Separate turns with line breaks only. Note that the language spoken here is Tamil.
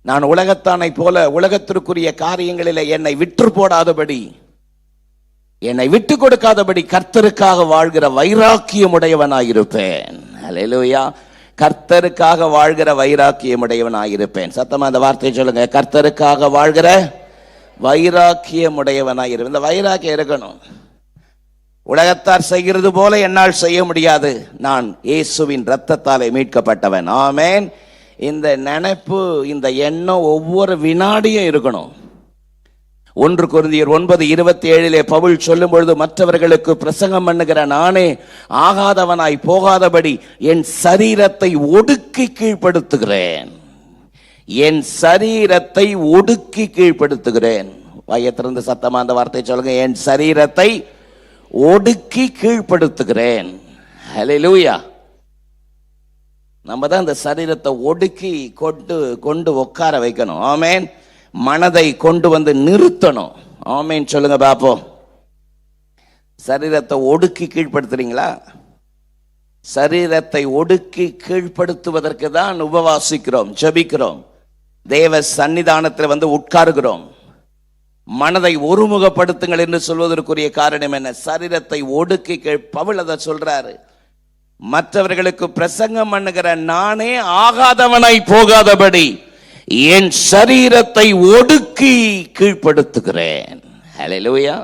நான் உலகத்தானை போல உலகத்திற்குரிய காரியங்களில் என்னை விற்று போடாதபடி, என்னை விட்டு கொடுக்காதபடி கர்த்தருக்காக வாழ்கிற வைராக்கியம் உடையவனாயிருப்பேன். அல்லேலூயா. கர்த்தருக்காக வாழ்கிற வைராக்கியம் உடையவனாயிருப்பேன். சத்தமா அந்த வார்த்தையை சொல்லுங்க. கர்த்தருக்காக வாழ்கிற வைராக்கியம் உடையவனாயிருப்பேன். இந்த வைராக்கியம் இருக்கணும். உலகத்தார் செய்கிறது போல என்னால் செய்ய முடியாது. நான் இயேசுவின் இரத்தத்தாலே மீட்கப்பட்டவன். ஆமென். இந்த நினைப்பு, இந்த எண்ணம் ஒவ்வொரு வினாடியும் இருக்கணும். 1 கொரிந்தியர் 9:27 பவுல் சொல்லும் பொழுது, மற்றவர்களுக்கு பிரசங்கம் பண்ணுகிற நானே ஆகாதவனாய் போகாதபடி என் சரீரத்தை ஒடுக்கி கீழ்ப்படுத்துகிறேன். என் சரீரத்தை ஒடுக்கி கீழ்ப்படுத்துகிறேன். வாயத்திலிருந்து சத்தமா அந்த வார்த்தை சொல்லுங்க. என் சரீரத்தை ஒடுக்கி கீழ்ப்படுத்துகிறேன். ஹல்லேலூயா. நம்ம தான் இந்த சரீரத்தை ஒடுக்கி கொண்டு உட்கார வைக்கணும். ஆமென். மனதை கொண்டு வந்து நிறுத்தணும். ஆமென் சொல்லுங்க பாப்போம். சரீரத்தை ஒடுக்கி கீழ்ப்படுத்துறீங்களா? சரீரத்தை ஒடுக்கி கீழ்ப்படுத்துவதற்கு தான் உபவாசிக்கிறோம், ஜெபிக்கிறோம், தேவ சன்னிதானத்தில் வந்து உட்காருகிறோம். மனதை ஒருமுகப்படுத்துங்கள் என்று சொல்வதற்குரிய காரணம் என்ன? சரீரத்தை ஒடுக்கி பவுல் அதை சொல்றாரு. மற்றவர்களுக்கு பிரசங்கம் பண்ணுகிற நானே ஆகாதவனாய் போகாதபடி என் சரீரத்தை ஒடுக்கி கீழ்ப்படுத்துகிறேன். ஹல்லேலூயா.